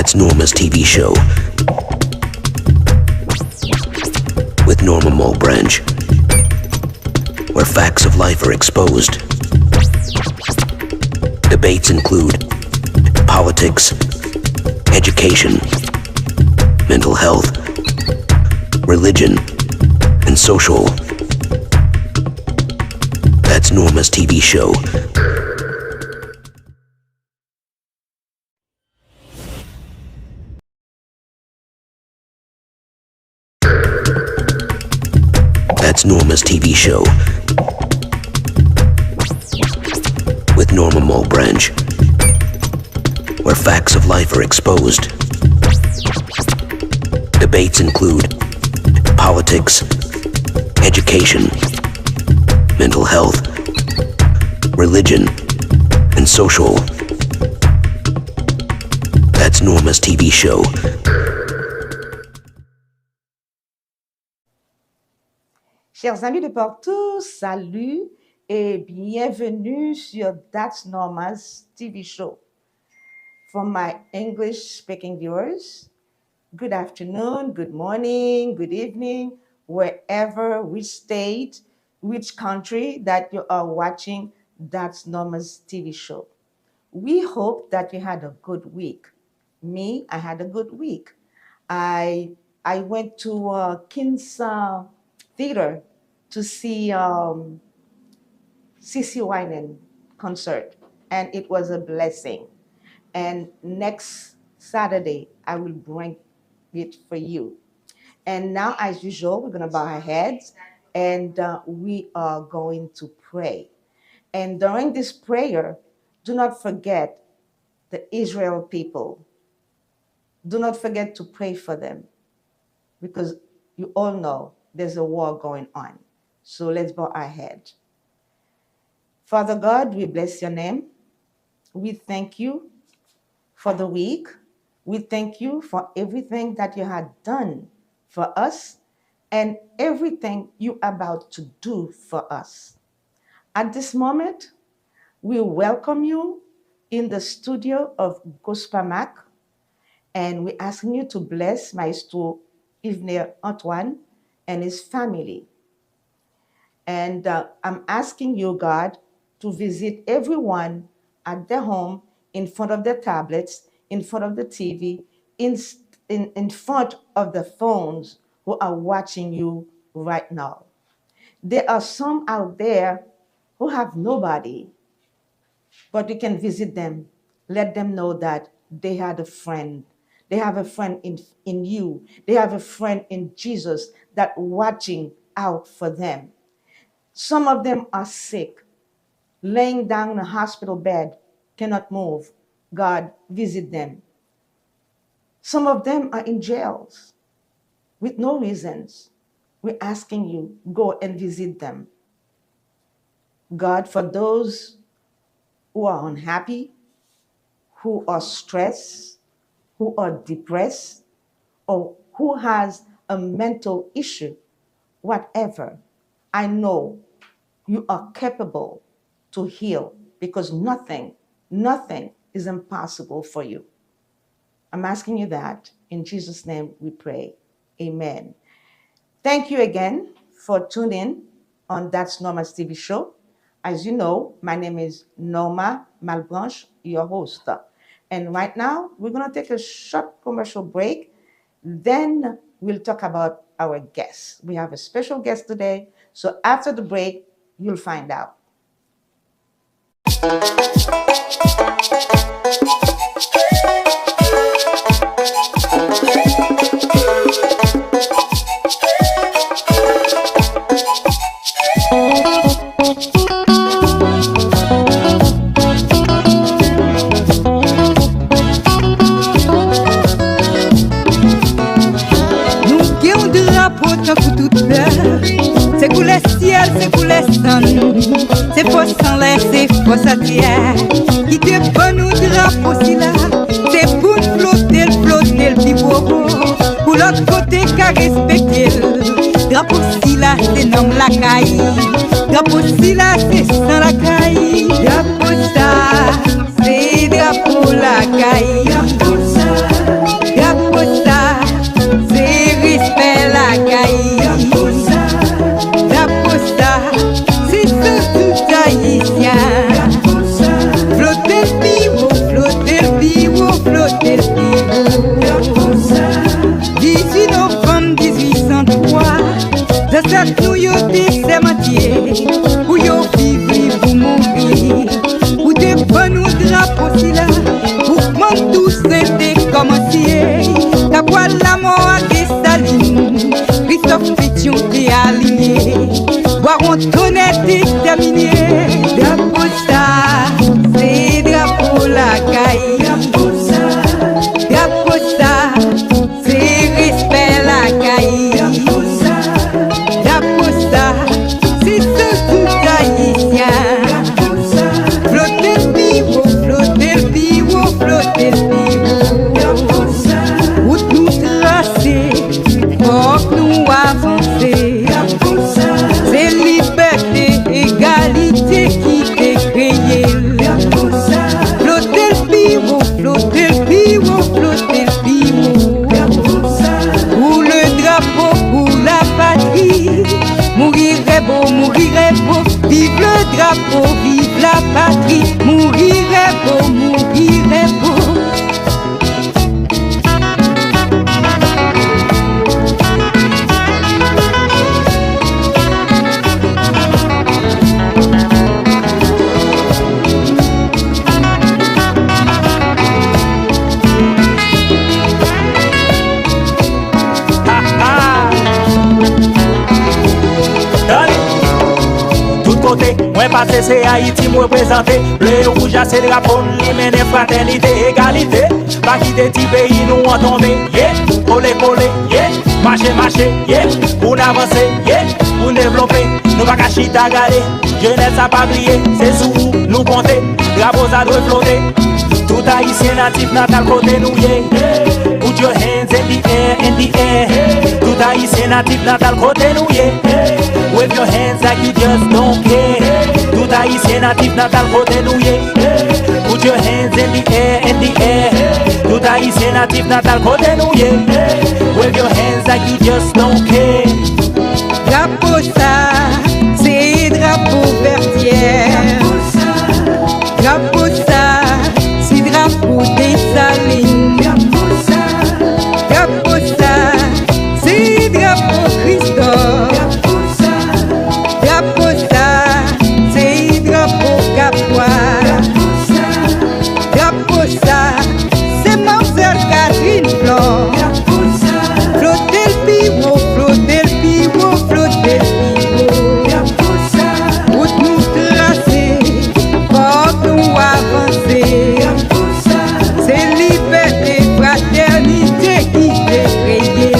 That's Norma's TV show with Norma Mulbranch, where facts of life are exposed. Debates include politics, education, mental health, religion, and social. That's Norma's TV show. That's Norma's TV show with Norma Mulbranch, where facts of life are exposed. Debates include politics, education, mental health, religion, and social. That's Norma's TV show. Chers amis de partout, salut et bienvenue sur That's Norma's TV show. For my English-speaking viewers, good afternoon, good morning, good evening, wherever, which state, which country that you are watching That's Norma's TV show. We hope that you had a good week. Me, I had a good week. I went to King's Theater to see C.C. Winan concert, and it was a blessing. And next Saturday, I will bring it for you. And now, as usual, we're going to bow our heads, and we are going to pray. And during this prayer, do not forget the Israel people. Do not forget to pray for them, because you all know there's a war going on. So let's bow our head. Father God, we bless your name. We thank you for the week. We thank you for everything that you had done for us and everything you're about to do for us. At this moment, we welcome you in the studio of Gospel Mac, and we're asking you to bless Maestro Yves Antoine and his family. And I'm asking you, God, to visit everyone at their home, in front of their tablets, in front of the TV, in front of the phones who are watching you right now. There are some out there who have nobody, but you can visit them. Let them know that they had a friend. They have a friend in you. They have a friend in Jesus that watching out for them. Some of them are sick, laying down in a hospital bed, cannot move. God, visit them. Some of them are in jails with no reasons. We're asking you, go and visit them. God, for those who are unhappy, who are stressed, who are depressed, or who has a mental issue, whatever, I know you are capable to heal, because nothing is impossible for you. I'm asking you that. In Jesus' name we pray. Amen. Thank you again for tuning in on That's Norma's TV show. As you know, my name is Norma Mulbranch, your host. And right now, we're going to take a short commercial break. Then we'll talk about our guests. We have a special guest today. So after the break, you'll find out. C'est pour les ciels, c'est pour les sangs, c'est pour sans l'air, c'est pour sa terre. Qui te bon nous drapeau si là, c'est pour flotter le petit bobo. Pour l'autre côté, qu'à respecter. Drapeau si là, c'est nom la caille. Drapeau si là, c'est sans la caille. Drapeau ça, c'est drapeau la caille. Drapeau ça. flotter le pivot. 18 novembre 1803, dans cette New York c'est matière, où yo vivre pour mourir, où des bonnes drapeaux si là, pour que tout c'était commencé. T'as quoi la mort à Dessalines, Christophe Pétion t'es aligné, boire on tonnet déterminé. Drapeau ça, c'est drapeau la caille. Drapeau ça, c'est respect la caille. Drapeau ça, c'est tout haïtien. Flotter le pivot, flotter le pivot, flotter le pivot. Route nous tracer, faut que nous avancer. C'est liberté, égalité qui t'est créé. Flotter le pivot, flotter le pivot, flotter le pivot. Pour le drapeau, pour la patrie. Mourir est beau, vive le drapeau, vive la patrie. Mourir est beau, mourir est beau. Moi passé c'est Haïti, moi représenté. Bleu et rouge à ces drapeaux, li mène fraternité, égalité. Pas quitter ti pays, nous en tomber. Yeah, coller, coller, yeah, marcher, marcher, yeah, pour avancer, yeah, pour développer. Nous pas qu'à chita garder, jeunesse a pas briller. C'est sous nous compter, drapeaux à doit flotter. Tout haïtien natif natal côté nous, yeah. Put your hands in the air, in the air. Tout haïtien natif natal côté nous, yeah. Wave your hands like you just don't care. Tout haïtien natif natal côté nous, yeah. Put your hands in the air, in the air. Tout haïtien natif natal côté nous, yeah. Wave your hands like you just don't care. Drapeau ça, c'est drapeau vertière. Drapeau ça, c'est drapeau des salines. Drapeau ça, c'est drapeau Christophe. Drapeau ça, c'est drapeau Capois. Drapeau ça, c'est Marcel Catherine Flore. Flotter le pivot, flotter le pivot, flotter le pivot. Route nous tracer, faut nous avancer. C'est liberté, fraternité qui t'est créée.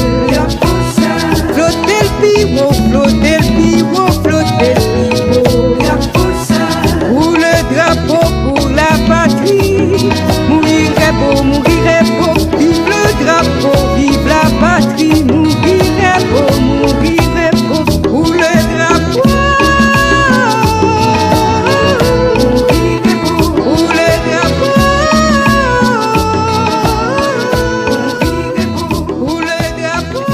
Flotter le pivot, flotter le pivot, flotter le pivot. Pour le drapeau, pour la patrie. Mourir est beau, vive le drapeau, vive la patrie. Mourir est beau, pour le drapeau. Mourir est beau, pour le drapeau. Mourir est beau, pour le drapeau. Mourir est beau, pour le drapeau.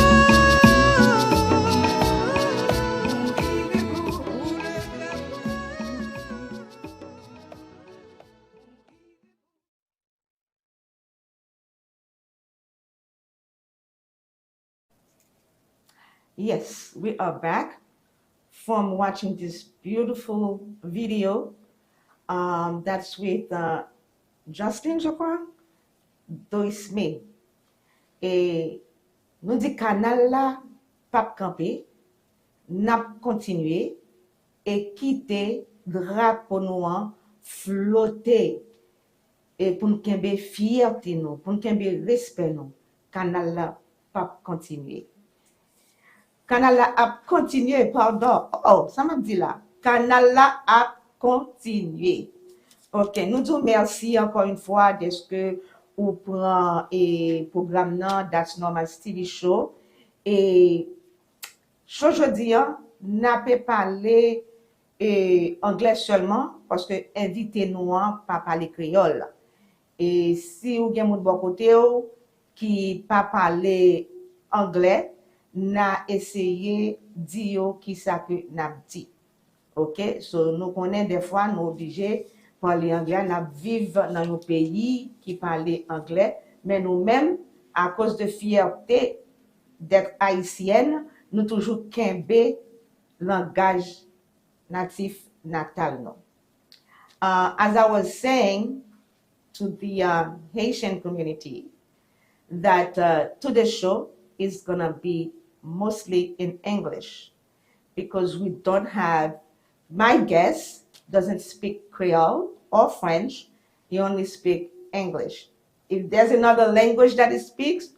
Yes, we are back from watching this beautiful video. That's with Justin, je crois, Doisme. Et nous dit canal là, pas camper, n'a continué et quitter drapeau noir flotter et pour nous kembe fierté nous, pour nous kembe respect nous, canal là pas continuer. Canal là a continué, pardon. Oh, ça m'a dit là. Canal là a continué. Ok, nous disons merci encore une fois de ce que vous prenez le programme That's Norma TV Show. Et aujourd'hui, n'a pas parlé anglais seulement parce que invitez-nous pas parler créole. Et si vous avez un bon côté qui pas parler anglais, n'a essayé dire qui ça que n'a dit. OK, so nous connaissons des fois nous obligés parler anglais, n'a vivre dans un pays qui parle anglais, Mais nous-mêmes, à cause de fierté d'être haïtienne, nous toujours kembe langage natif natal non. As I was saying to the Haitian community, that today's show is gonna be mostly in English because we don't have, my guest doesn't speak Creole or French, he only speaks English. If there's another language that he speaks,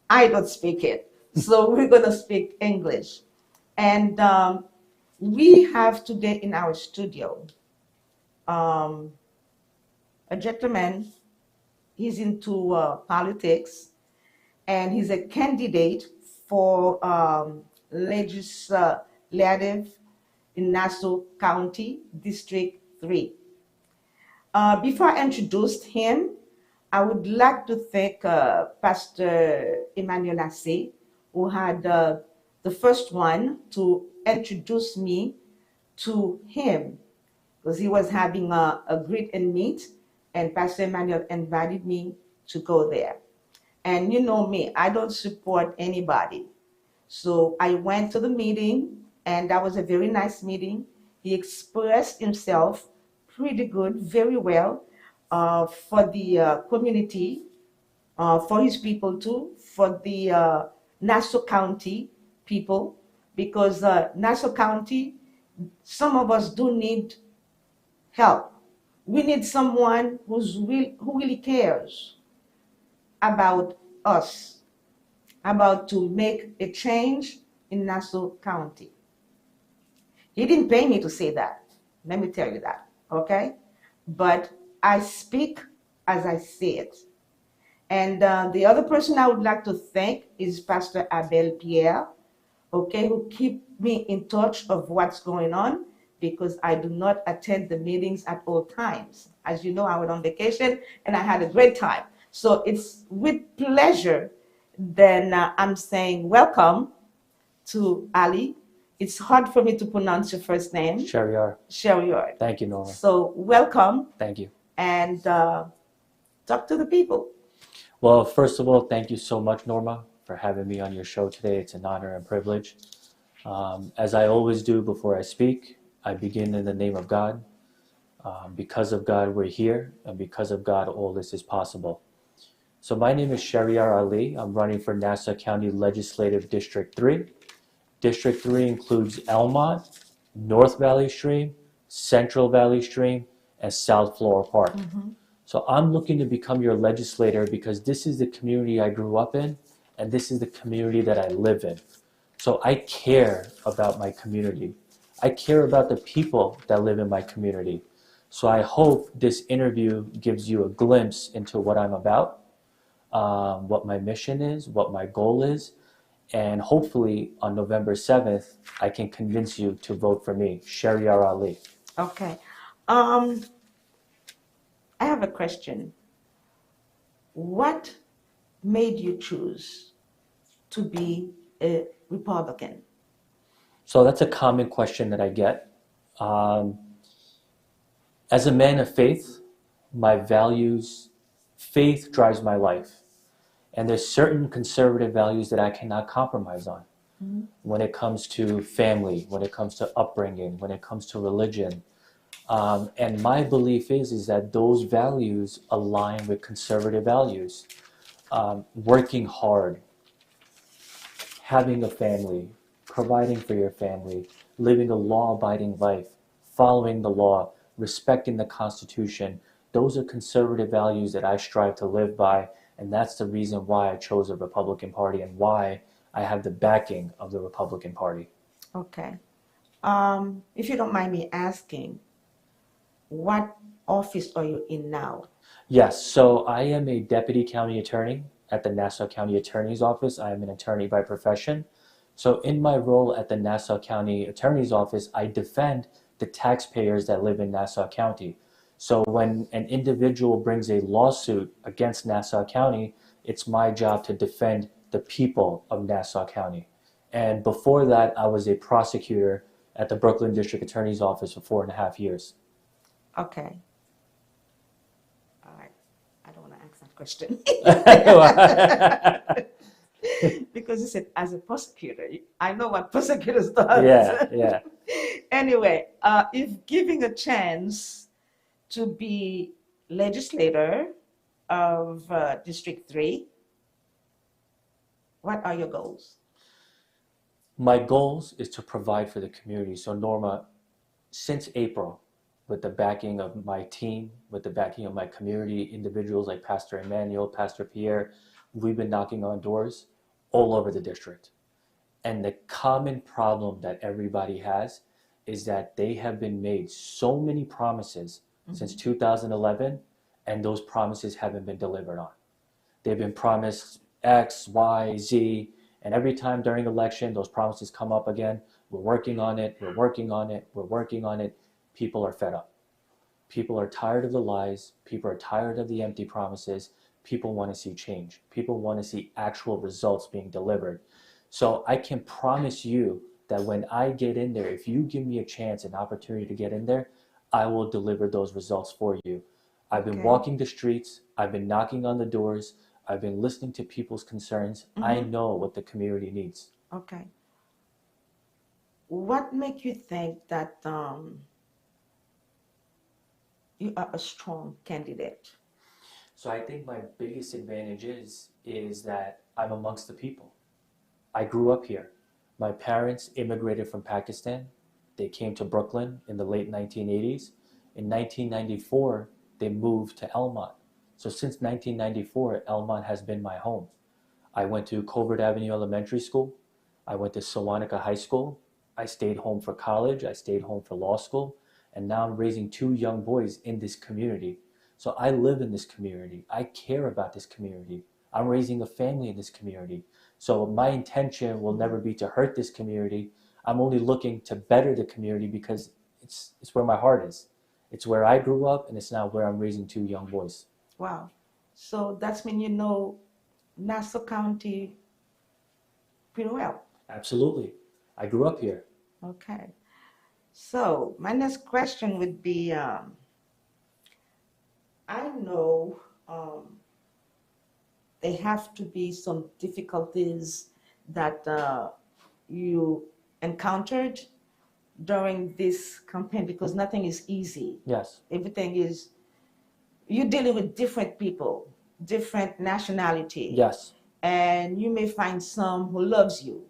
I don't speak it. So we're gonna speak English. And we have today in our studio a gentleman, he's into politics, and he's a candidate for legislative in Nassau County, District 3. Before I introduced him, I would like to thank Pastor Emmanuel Assé, who had the first one to introduce me to him, because he was having a greet and meet, and Pastor Emmanuel invited me to go there. And you know me, I don't support anybody. So I went to the meeting, and that was a very nice meeting. He expressed himself pretty good, very well, for the community, for his people too, for the Nassau County people, because Nassau County, some of us do need help. We need someone who really cares about us, about to make a change in Nassau County. He didn't pay me to say that. Let me tell you that, okay? But I speak as I say it. And the other person I would like to thank is Pastor Abel Pierre, okay, who keep me in touch of what's going on, because I do not attend the meetings at all times. As you know, I went on vacation and I had a great time. So it's with pleasure then I'm saying welcome to Ali. It's hard for me to pronounce your first name. SHEHARYAR. SHEHARYAR. Thank you, Norma. So welcome. Thank you. And talk to the people. Well, first of all, thank you so much, Norma, for having me on your show today. It's an honor and privilege. As I always do before I speak, I begin in the name of God. Because of God, we're here, and because of God, all this is possible. So my name is SHEHARYAR Ali. I'm running for Nassau County Legislative District 3. District 3 includes Elmont, North Valley Stream, Central Valley Stream, and South Floral Park. Mm-hmm. So I'm looking to become your legislator because this is the community I grew up in, and this is the community that I live in. So I care about my community. I care about the people that live in my community. So I hope this interview gives you a glimpse into what I'm about, what my mission is, what my goal is, and hopefully on November 7th, I can convince you to vote for me, SHEHARYAR Ali. Okay. I have a question. What made you choose to be a Republican? So that's a common question that I get. As a man of faith, my values, faith drives my life. And there's certain conservative values that I cannot compromise on. Mm-hmm. When it comes to family, when it comes to upbringing, when it comes to religion. And my belief is that those values align with conservative values. Working hard, having a family, providing for your family, living a law-abiding life, following the law, respecting the Constitution. Those are conservative values that I strive to live by, and that's the reason why I chose the Republican Party and why I have the backing of the Republican Party. Okay. If you don't mind me asking, what office are you in now? Yes, so I am a deputy county attorney at the Nassau County Attorney's Office. I am an attorney by profession. So in my role at the Nassau County Attorney's Office, I defend the taxpayers that live in Nassau County. So when an individual brings a lawsuit against Nassau County, it's my job to defend the people of Nassau County. And before that, I was a prosecutor at the Brooklyn District Attorney's Office for 4.5 years. Okay. All right. I don't want to ask that question. Because you said, as a prosecutor, I know what prosecutors do. Yeah. Anyway, if giving a chance to be legislator of District 3, what are your goals? My goals is to provide for the community. So Norma, since April, with the backing of my team, with the backing of my community, individuals like Pastor Emmanuel, Pastor Pierre, we've been knocking on doors all over the district. And the common problem that everybody has is that they have been made so many promises since 2011, and those promises haven't been delivered on. They've been promised X, Y, Z, and every time during election, those promises come up again. We're working on it, we're working on it, we're working on it. People are fed up. People are tired of the lies. People are tired of the empty promises. People want to see change. People want to see actual results being delivered. So I can promise you that when I get in there, if you give me a chance, an opportunity to get in there, I will deliver those results for you. I've been walking the streets. I've been knocking on the doors. I've been listening to people's concerns. I know what the community needs. Okay. What makes you think that you are a strong candidate? So I think my biggest advantage is that I'm amongst the people. I grew up here. My parents immigrated from Pakistan. They came to Brooklyn in the late 1980s. In 1994, they moved to Elmont. So since 1994, Elmont has been my home. I went to Covert Avenue Elementary School. I went to Sewanaka High School. I stayed home for college. I stayed home for law school. And now I'm raising 2 young boys in this community. So I live in this community. I care about this community. I'm raising a family in this community. So my intention will never be to hurt this community. I'm only looking to better the community because it's where my heart is. It's where I grew up, and it's now where I'm raising 2 young boys. Wow. So that's when you know Nassau County pretty well. Absolutely. I grew up here. Okay. So my next question would be, I know there have to be some difficulties that you encountered during this campaign because nothing is easy. Yes. Everything is, you're dealing with different people, different nationality. Yes. And you may find some who loves you,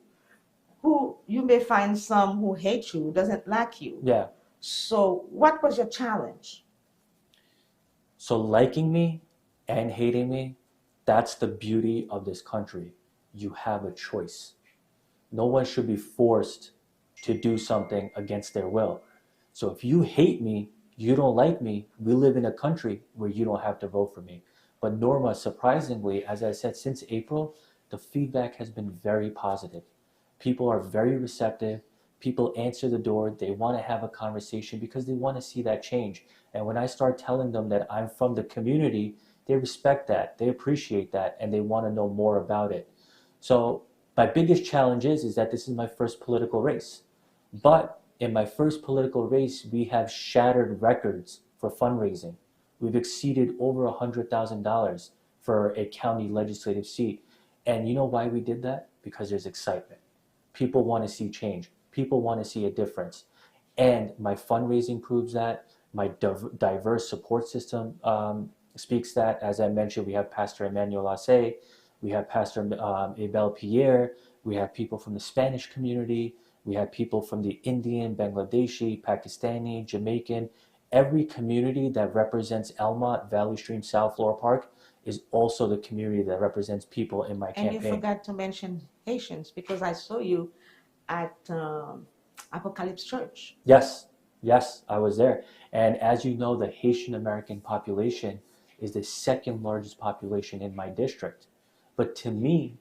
who you may find some who hate you, doesn't like you. Yeah. So what was your challenge? So liking me and hating me, that's the beauty of this country. You have a choice. No one should be forced to do something against their will. So if you hate me, you don't like me, we live in a country where you don't have to vote for me. But Norma, surprisingly, as I said, since April, the feedback has been very positive. People are very receptive. People answer the door. They want to have a conversation because they want to see that change. And when I start telling them that I'm from the community, they respect that, they appreciate that, and they want to know more about it. So my biggest challenge is that this is my first political race. But in my first political race, we have shattered records for fundraising. We've exceeded over $100,000 for a county legislative seat. And you know why we did that? Because there's excitement. People want to see change. People want to see a difference. And my fundraising proves that. My diverse support system speaks that. As I mentioned, we have Pastor Emmanuel Asse, we have Pastor Abel Pierre, we have people from the Spanish community, we have people from the Indian, Bangladeshi, Pakistani, Jamaican. Every community that represents Elmont, Valley Stream, South Flora Park is also the community that represents people in my campaign. And you forgot to mention Haitians because I saw you at Apocalypse Church. Yes, I was there. And as you know, the Haitian American population is the second largest population in my district. But to me,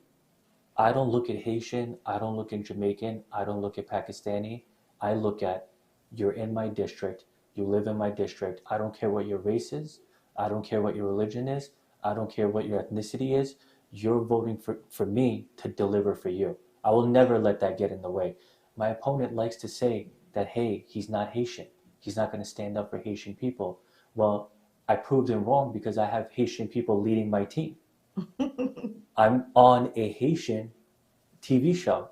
I don't look at Haitian, I don't look at Jamaican, I don't look at Pakistani. I look at, you're in my district, you live in my district. I don't care what your race is, I don't care what your religion is, I don't care what your ethnicity is. You're voting for me to deliver for you. I will never let that get in the way. My opponent likes to say that, hey, he's not Haitian. He's not going to stand up for Haitian people. Well, I proved him wrong because I have Haitian people leading my team. I'm on a Haitian TV show.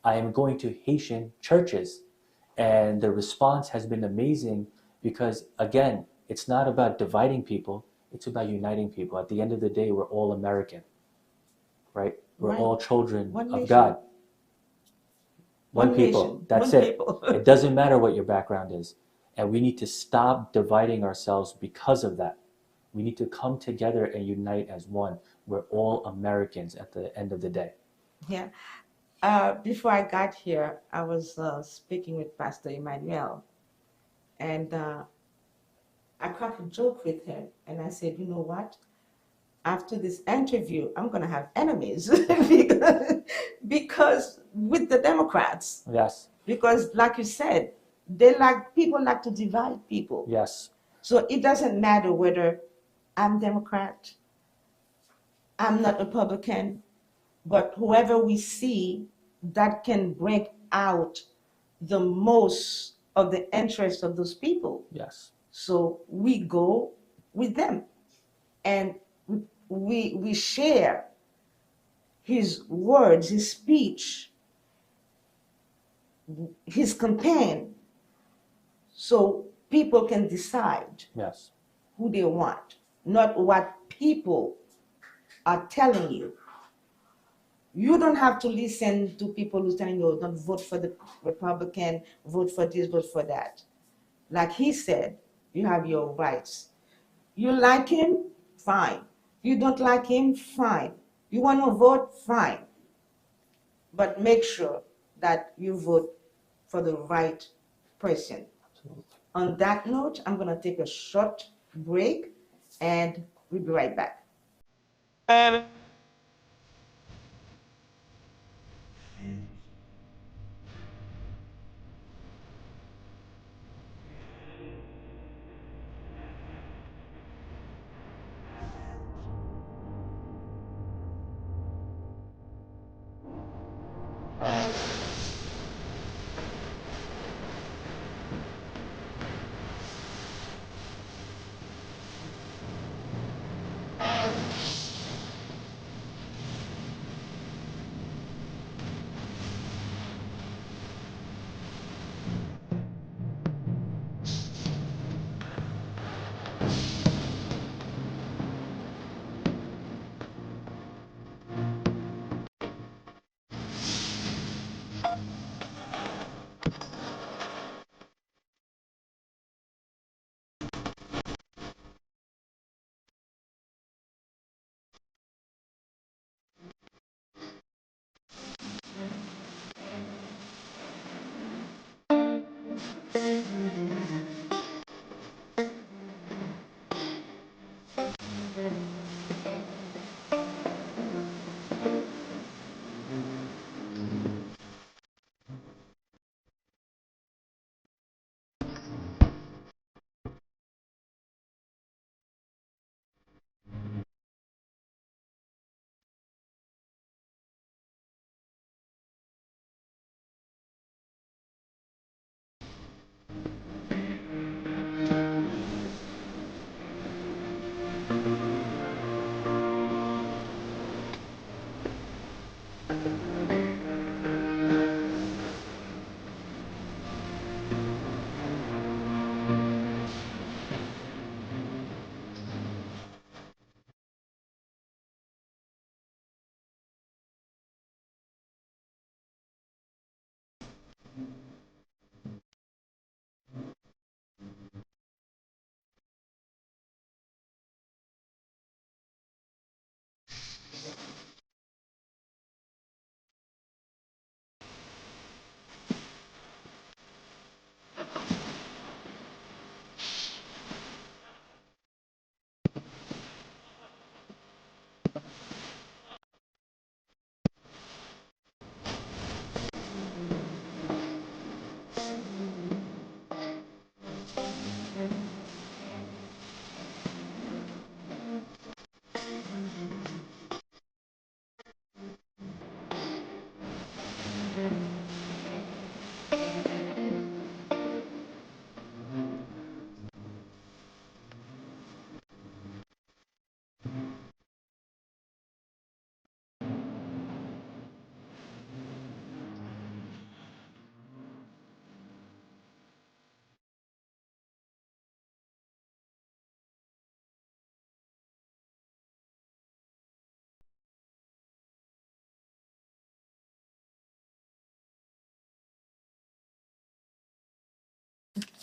I am going to Haitian churches. And the response has been amazing because, again, it's not about dividing people, it's about uniting people. At the end of the day, we're all American, right? We're Right. all children One of nation. God. One One people. nation. That's One it. people. It doesn't matter what your background is. And we need to stop dividing ourselves because of that. We need to come together and unite as one. We're all Americans at the end of the day. Yeah. Before I got here, I was speaking with Pastor Emmanuel, and I cracked a joke with him, and I said, you know what? After this interview, I'm going to have enemies because with the Democrats, Yes, because like you said, people like to divide people. yes, So it doesn't matter whether I'm Democrat, I'm not Republican, but whoever we see that can bring out the most of the interest of those people. yes, So we go with them, and we share his words, his speech, his campaign, so people can decide yes, who they want, not what people are telling you. You don't have to listen to people who's telling you, don't vote for the Republican, vote for this, vote for that. Like he said, you have your rights. You like him? Fine. You don't like him? Fine. You want to vote? Fine. But make sure that you vote for the right person. absolutely. On that note, I'm going to take a short break and we'll be right back.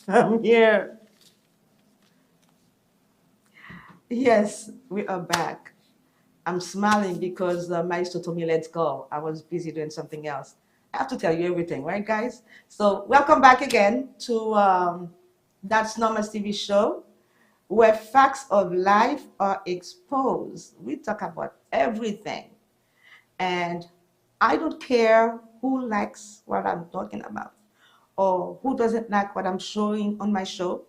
I'm here. Yes, we are back. I'm smiling because Maestro told me, let's go. I was busy doing something else. I have to tell you everything, right, guys? So, welcome back again to That's Norma's TV show, where facts of life are exposed. We talk about everything. And I don't care who likes what I'm talking about or who doesn't like what I'm showing on my show.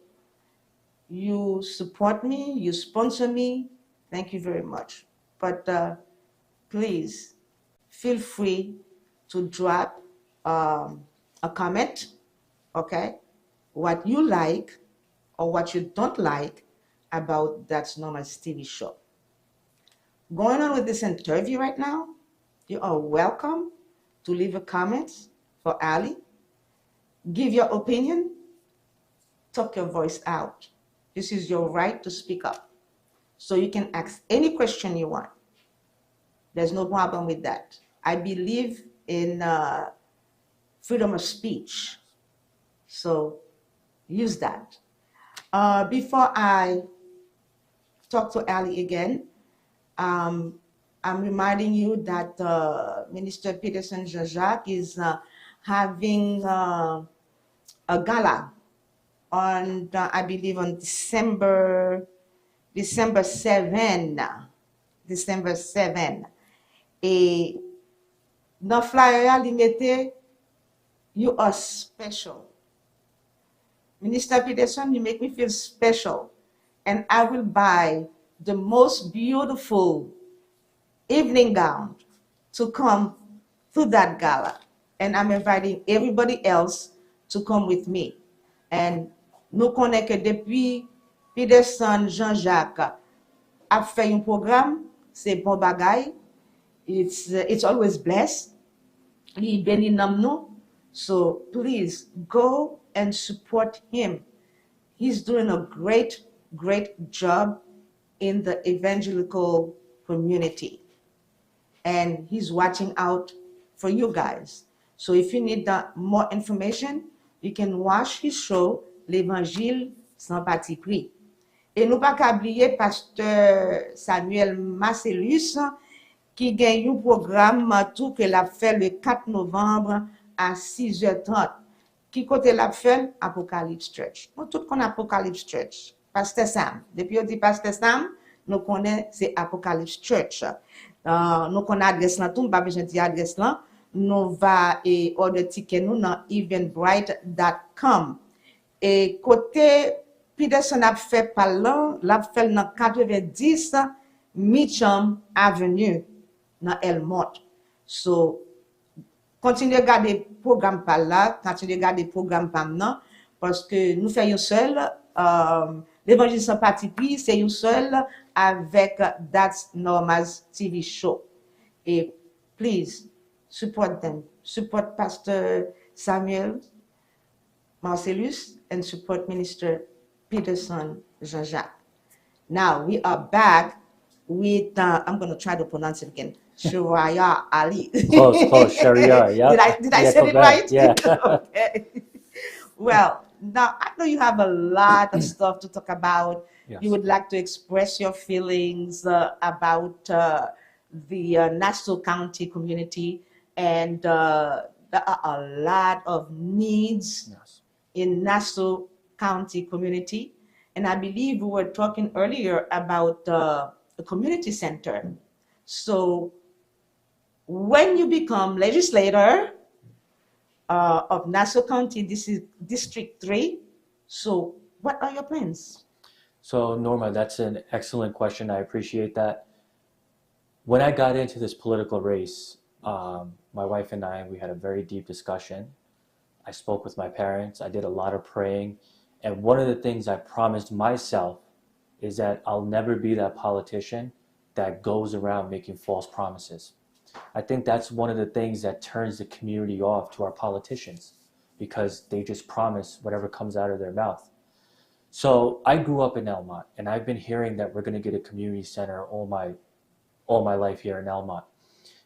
You support me, you sponsor me. Thank you very much. But please feel free to drop a comment, okay? What you like or what you don't like about That's Norma's TV show. Going on with this interview right now, you are welcome to leave a comment for Ali. Give your opinion, talk your voice out. This is your right to speak up. So you can ask any question you want. There's no problem with that. I believe in freedom of speech. So use that. Before I talk to Ali again, I'm reminding you that Minister Peterson Jean-Jacques is having a gala on, I believe, on December 7. December 7. Et dans flyer, il mettait, you are special. Minister Peterson, you make me feel special. And I will buy the most beautiful evening gown to come to that gala. And I'm inviting everybody else to come with me. And nous connaissons que depuis Peterson Jean-Jacques a fait un programme, c'est bon bagay. It's always blessed. He bénit nam nou. So please go and support him. He's doing a great job in the evangelical community. And he's watching out for you guys. So if you need more information, you can watch his show, L'Évangile sans parti pris. Et nous pas oublier pasteur Samuel Marcellus qui gagne un programme tout que l'a fait le 4 novembre à 6h30. Qui côté l'a fait? Apocalypse Church. Nous tout connaissons Apocalypse Church. Pasteur Sam. Depuis on dit Pasteur Sam, nous connaissons c'est Apocalypse Church. Nous connaissons adresse là tout, pas besoin de dire adresse là. Nous va et order ticket nous dans eventbrite.com. Et côté Peterson a fait par là, l'a fait dans 90 Mitcham Avenue dans Elmont. So continuez à regarder le programme par là, continuez à regarder le programme par là, parce que nous faisons seul, l'évangile sans parti pris, c'est une seul avec That's Norma's TV show. Et please, support them. Support Pastor Samuel Marcellus and support Minister Peterson Jean-Jacques. Now we are back with, I'm going to try to pronounce it again, SHEHARYAR Ali. Close, SHEHARYAR, yeah. Did I say it right? Yeah. Okay. Well, now I know you have a lot of stuff to talk about. Yes. You would like to express your feelings about the Nassau County community, and there are a lot of needs in Nassau County community. And I believe we were talking earlier about the community center. So when you become legislator of Nassau County, this is District 3. So what are your plans? So Norma, that's an excellent question. I appreciate that. When I got into this political race, my wife and I, we had a very deep discussion. I spoke with my parents. I did a lot of praying. And one of the things I promised myself is that I'll never be that politician that goes around making false promises. I think that's one of the things that turns the community off to our politicians, because they just promise whatever comes out of their mouth. So I grew up in Elmont, and I've been hearing that we're going to get a community center all my life here in Elmont.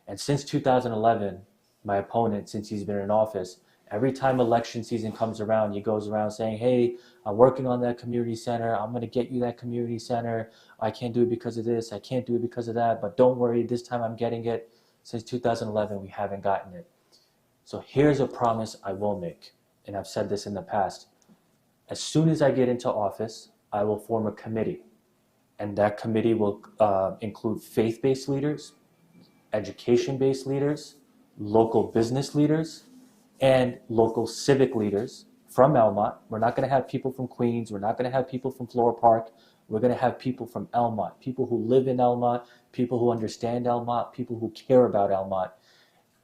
And since 2011, my opponent, since he's been in office, Every time election season comes around, he goes around saying, hey, I'm working on that community center. I'm going to get you that community center. I can't do it because of this. I can't do it because of that. But don't worry, this time I'm getting it. Since 2011, we haven't gotten it. So here's a promise I will make, and I've said this in the past. As soon as I get into office, I will form a committee, and that committee will include faith-based leaders, education-based leaders, local business leaders, and local civic leaders from Elmont. We're not going to have people from Queens. We're not going to have people from Floral Park. We're going to have people from Elmont, people who live in Elmont, people who understand Elmont, people who care about Elmont.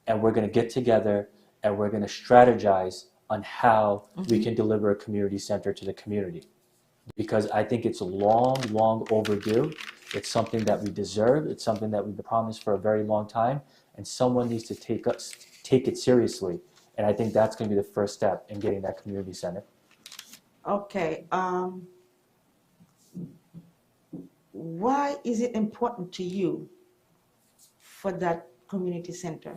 And we're going to get together and we're going to strategize on how we can deliver a community center to the community. Because I think it's long, long overdue. It's something that we deserve. It's something that we've promised for a very long time. And someone needs to take it seriously. And I think that's going to be the first step in getting that community center. Okay. Why is it important to you for that community center?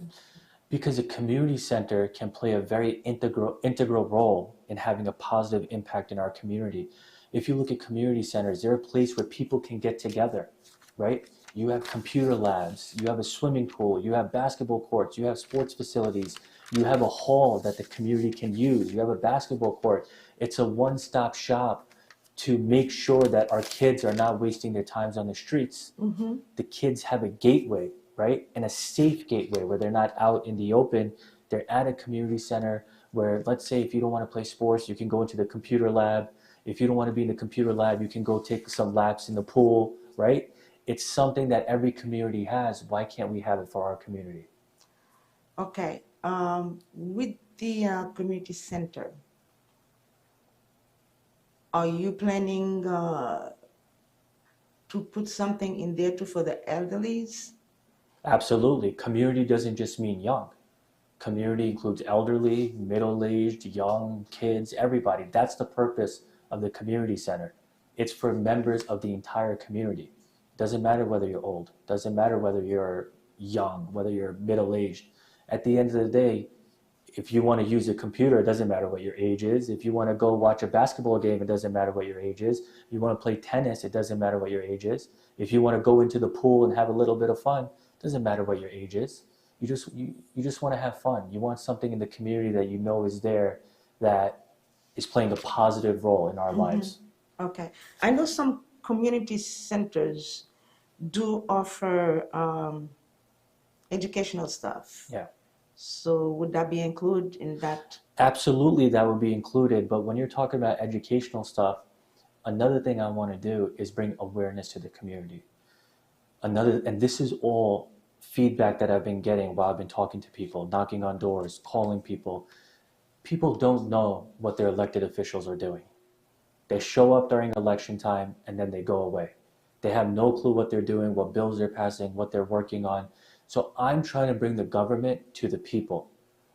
Because a community center can play a very integral role in having a positive impact in our community. If you look at community centers, they're a place where people can get together, right? You have computer labs, you have a swimming pool, you have basketball courts, you have sports facilities, you have a hall that the community can use, you have a basketball court. It's a one-stop shop to make sure that our kids are not wasting their times on the streets. The kids have a gateway, right? And a safe gateway where they're not out in the open. They're at a community center where, let's say, if you don't want to play sports, you can go into the computer lab. If you don't want to be in the computer lab, you can go take some laps in the pool, right? It's something that every community has. Why can't we have it for our community? Okay. With the community center, are you planning to put something in there too for the elderlies? Absolutely. Community doesn't just mean young. Community includes elderly, middle-aged, young, kids, everybody. That's the purpose of the community center. It's for members of the entire community. Doesn't matter whether you're old. Doesn't matter whether you're young, whether you're middle-aged. At the end of the day, if you want to use a computer, it doesn't matter what your age is. If you want to go watch a basketball game, it doesn't matter what your age is. If you want to play tennis, it doesn't matter what your age is. If you want to go into the pool and have a little bit of fun, it doesn't matter what your age is. You just want to have fun. You want something in the community that you know is there that is playing a positive role in our lives. Okay. I know some community centers do offer educational stuff. Yeah. So would that be included in that? Absolutely, that would be included. But when you're talking about educational stuff, another thing I want to do is bring awareness to the community. And this is all feedback that I've been getting while I've been talking to people, knocking on doors, calling people. People don't know what their elected officials are doing. They show up during election time and then they go away. They have no clue what they're doing, what bills they're passing, what they're working on. So I'm trying to bring the government to the people.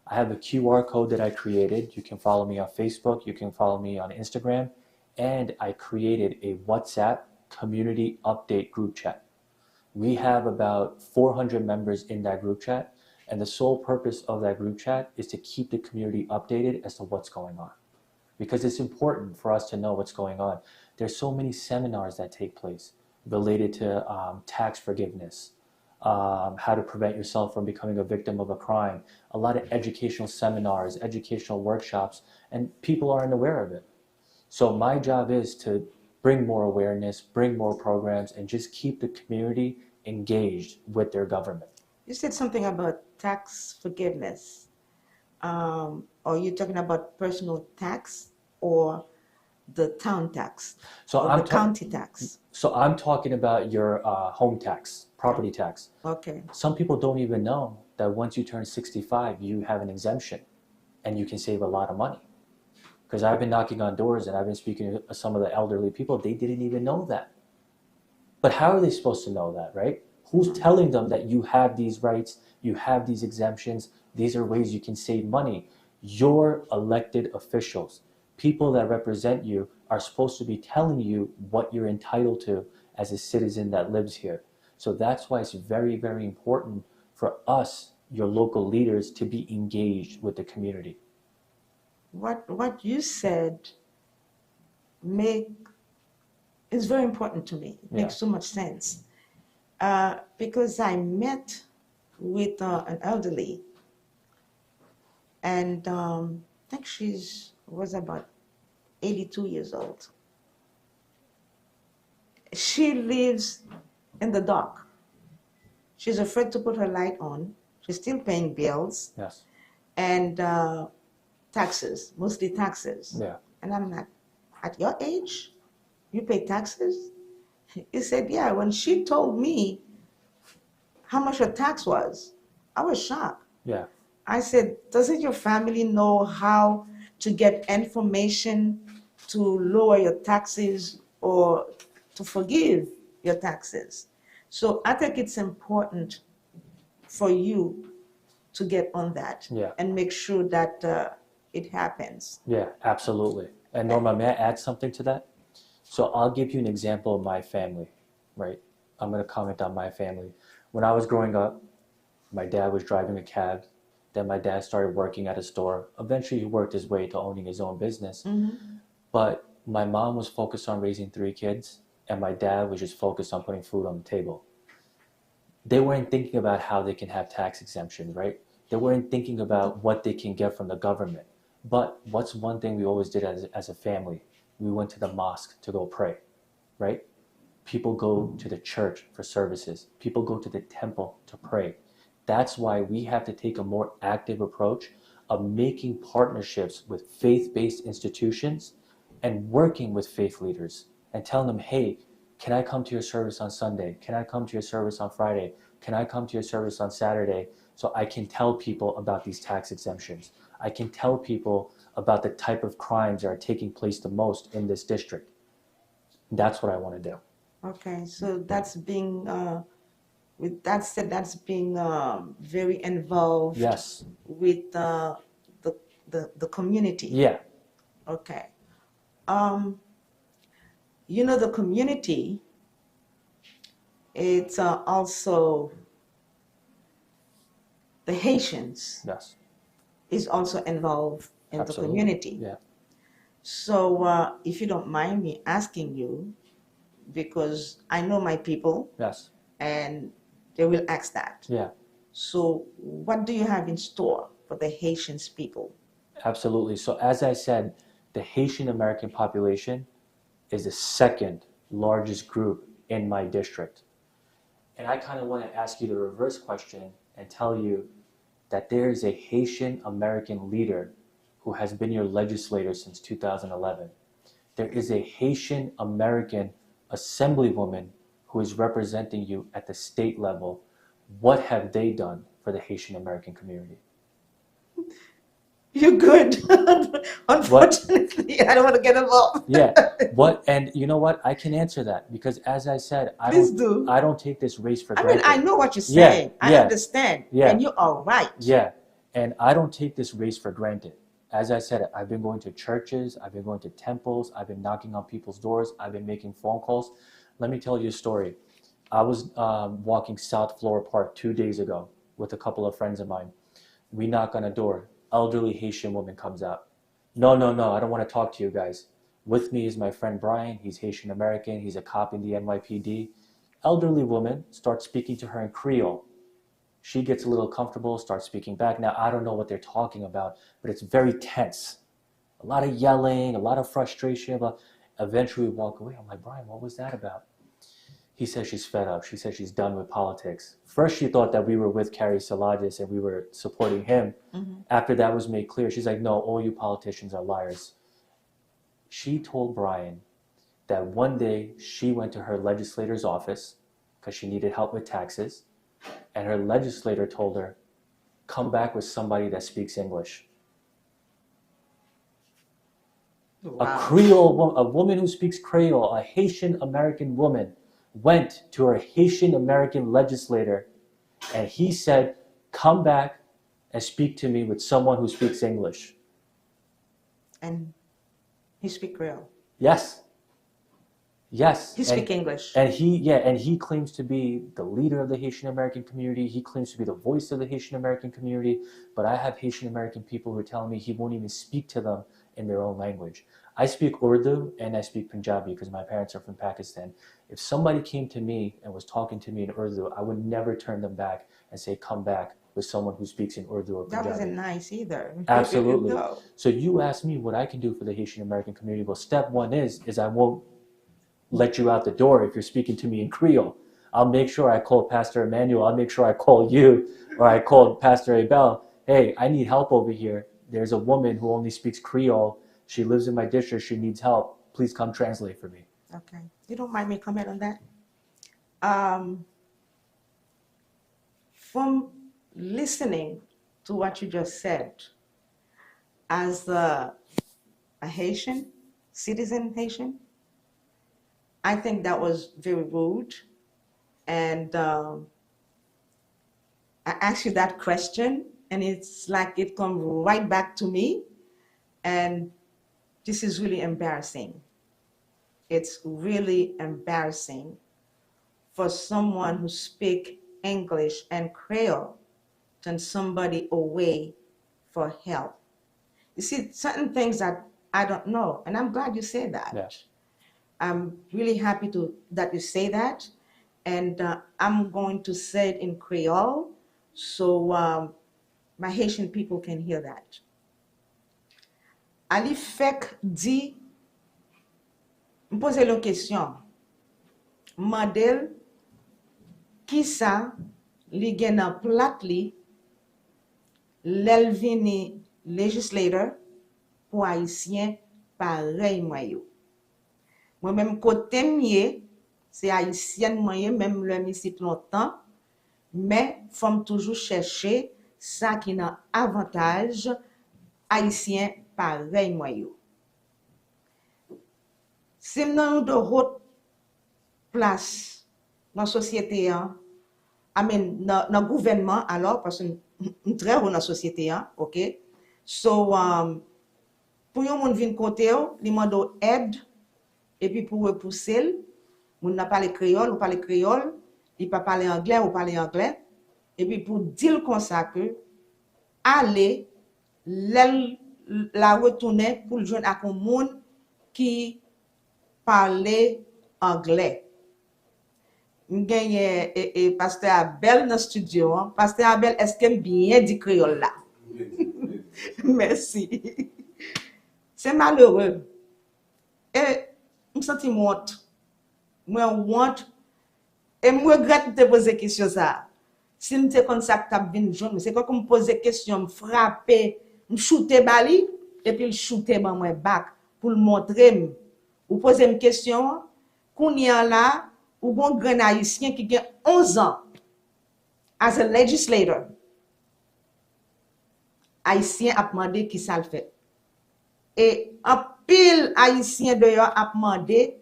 I have a QR code that I created. You can follow me on Facebook. You can follow me on Instagram. And I created a WhatsApp community update group chat. We have about 400 members in that group chat. And the sole purpose of that group chat is to keep the community updated as to what's going on. Because it's important for us to know what's going on. There's so many seminars that take place related to tax forgiveness, how to prevent yourself from becoming a victim of a crime, a lot of educational seminars, educational workshops, and people aren't aware of it. So my job is to bring more awareness, bring more programs, and just keep the community engaged with their government. You said something about tax forgiveness. Are you talking about personal tax or the town tax, or the county tax? So I'm talking about your home tax, property tax. Okay. Some people don't even know that once you turn 65, you have an exemption and you can save a lot of money. Because I've been knocking on doors and I've been speaking to some of the elderly people, they didn't even know that. But how are they supposed to know that, right? Who's telling them that you have these rights, you have these exemptions, these are ways you can save money? Your elected officials, people that represent you, are supposed to be telling you what you're entitled to as a citizen that lives here. So that's why it's very, very important for us, your local leaders, to be engaged with the community. what you said make is very important to me. It makes so much sense. Because I met with an elderly, and I think was about 82 years old. She lives in the dark. She's afraid to put her light on. She's still paying bills. Yes. And taxes, mostly taxes. Yeah. And I'm like, at your age, you pay taxes? He said, yeah. When she told me how much her tax was, I was shocked. Yeah. I said, doesn't your family know how to get information to lower your taxes or to forgive your taxes? So I think it's important for you to get on that and make sure that it happens. Yeah, absolutely. And Norma, may I add something to that? So I'll give you an example of my family, right? I'm going to comment on my family. When I was growing up, my dad was driving a cab. Then my dad started working at a store. Eventually, he worked his way to owning his own business. But my mom was focused on raising 3 kids, and my dad was just focused on putting food on the table. They weren't thinking about how they can have tax exemptions, right? They weren't thinking about what they can get from the government. But what's one thing we always did as a family? We went to the mosque to go pray, right? People go to the church for services. People go to the temple to pray. That's why we have to take a more active approach of making partnerships with faith-based institutions and working with faith leaders and telling them, hey, can I come to your service on Sunday? Can I come to your service on Friday? Can I come to your service on Saturday? So I can tell people about these tax exemptions. I can tell people about the type of crimes that are taking place the most in this district. That's what I want to do. Okay, so that's being, with that said, that's being very involved with the community. Yeah. Okay. You know, the community, it's also the Haitians is also involved in the community. Yeah. So if you don't mind me asking you, because I know my people, and they will ask that. Yeah. So what do you have in store for the Haitian people? Absolutely. So as I said, the Haitian American population is the second largest group in my district. And I kind of want to ask you the reverse question and tell you that there is a Haitian American leader who has been your legislator since 2011. There is a Haitian American assemblywoman who is representing you at the state level. What have they done for the Haitian American community? You're good. Unfortunately, I don't want to get involved. Yeah. What? And you know what? I can answer that because, as I said, I don't take this race for granted. I know what you're saying. I understand. Yeah. And you are right. Yeah. And I don't take this race for granted. As I said, I've been going to churches. I've been going to temples. I've been knocking on people's doors. I've been making phone calls. Let me tell you a story. I was walking South Flora Park 2 days ago with a couple of friends of mine. We knock on a door. Elderly Haitian woman comes out. No, I don't want to talk to you guys. With me is my friend Brian. He's Haitian American. He's a cop in the NYPD. Elderly woman starts speaking to her in Creole. She gets a little comfortable, starts speaking back. Now, I don't know what they're talking about, but it's very tense. A lot of yelling, a lot of frustration. Eventually we walk away. I'm like, Brian, what was that about? He says she's fed up. She says she's done with politics. First, she thought that we were with Carrie Salagis and we were supporting him. After that was made clear, she's like, no, all you politicians are liars. She told Brian that one day she went to her legislator's office because she needed help with taxes. And her legislator told her, come back with somebody that speaks English. Wow. A woman who speaks Creole, a Haitian American woman, went to her Haitian American legislator and he said, come back and speak to me with someone who speaks English. And he speaks Creole? Yes. Yes. He speaks English. And he claims to be the leader of the Haitian American community. He claims to be the voice of the Haitian American community. But I have Haitian American people who are telling me he won't even speak to them in their own language. I speak Urdu and I speak Punjabi because my parents are from Pakistan. If somebody came to me and was talking to me in Urdu, I would never turn them back and say, come back with someone who speaks in Urdu or Punjabi. That wasn't nice either. Absolutely. No. So you asked me what I can do for the Haitian American community. Well, step one is I won't let you out the door if you're speaking to me in Creole. I'll make sure I call Pastor Emmanuel. I'll make sure I call you or I call Pastor Abel. Hey, I need help over here. There's a woman who only speaks Creole. She lives in my district. She needs help. Please come translate for me. Okay. You don't mind me comment on that? From listening to what you just said, as a Haitian, citizen Haitian, I think that was very rude. And I asked you that question, and it's like it comes right back to me. And this is really embarrassing. It's really embarrassing for someone who speaks English and Creole to send somebody away for help. You see, certain things that I don't know, and I'm glad you said that. Yes. I'm really happy that you say that, and I'm going to say it in Creole so my Haitian people can hear that. Ali fek di, me pose une question. Mandel, ki sa li gen nan plat li, lel vini legislator pour Haïtien pareil moi yo. Moi même côté mié, c'est haïtienne moi même le ici longtemps, mais faut toujours chercher ça qui n'a avantage haïtien pareil moi yo. Si nous de haute place dans société dans gouvernement alors parce que nous très haut dans société OK. So pour yon moun vinn kote yo, li mando aide et puis pour repousser, moun n'a parlé créole ou parler créole, il pas parler anglais ou parler anglais et puis pour dire comme ça que aller la retourner pour joindre à un monde qui parlait anglais. M'gagne et pasteur Abel dans studio. Pasteur Abel, est-ce que bien dit créole là? Merci. C'est malheureux. Et je me sens honte. Moi honte et je regrette de poser question ça. Si nous te comme ça que t'as vinn joindre, c'est comme me poser question, me frapper, me shooter bali et puis le shooter ban moi back pour le montrer ou poser une question qu'on y a là ou bon grand haïtien qui a 11 ans as a legislator. Haïtien a demandé qui ça le fait. Et un pile haïtien d'ailleurs a demandé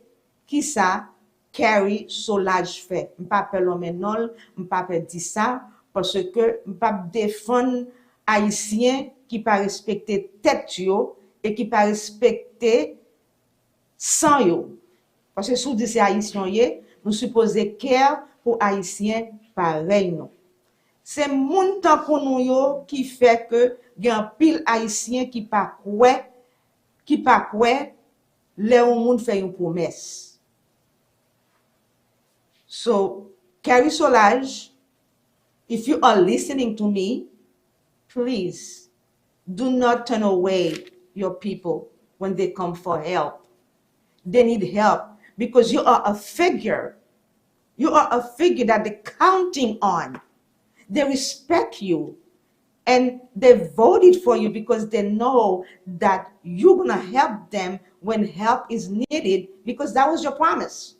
qui ça Carrie Solage fait. M'pa appelle maintenant, m'pa dire ça parce que m'pa défendre haïtien qui pas respecter tête yo et qui pas respecter sang yo. Parce que sous dit c'est haïtien yé, nous supposer care pour haïtien pareil non. C'est moun tan kon nou yo qui fait que gen pile haïtien qui pas kwe le ou moun fait une promesse. So, Carrie Solage, if you are listening to me, please do not turn away your people when they come for help. They need help because you are a figure. You are a figure that they're counting on. They respect you and they voted for you because they know that you're going to help them when help is needed because that was your promise.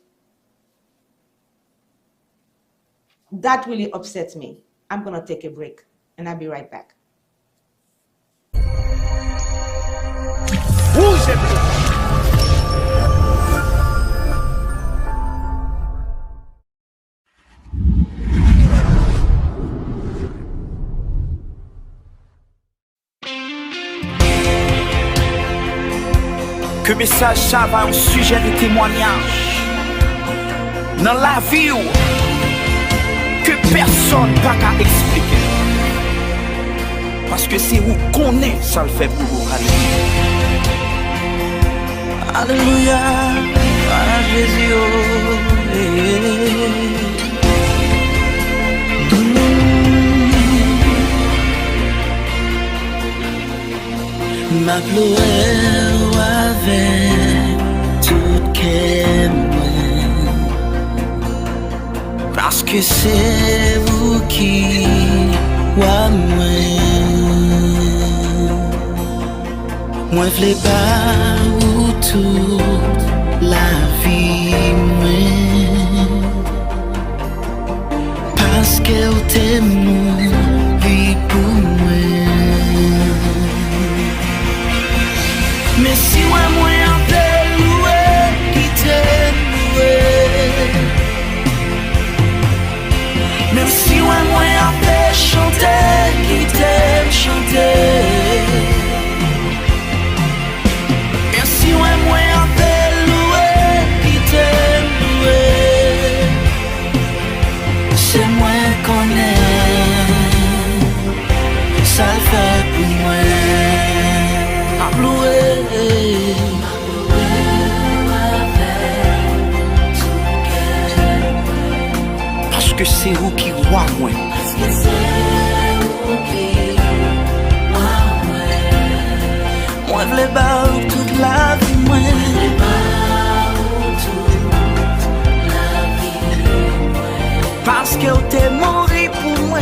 That really upsets me. I'm going to take a break and I'll be right back. Que message ça va un sujet de témoignage. dans la vie que personne n'a qu'à expliquer. Parce que c'est où qu'on est, ça le fait pour vous. Alléluia, à Jésus. Ma pleure avec tout cœur, parce que c'est vous qui voyez moi je l'ai pas ou toute la vie parce que t'aime vie pour moi. Mais si moi en t'aime loué, qui t'aime loué. Même si moi en t'aime chanter, qui t'aime chanter. Et si moi en t'aime loué, qui t'aime loué. C'est moi qu'on est, ça le fait pour moi. Parce que c'est vous qui roi moi. Parce que c'est vous qui roi moi. Moi je l'ai bas toute la vie moi. Parce que t'es mort pour moi.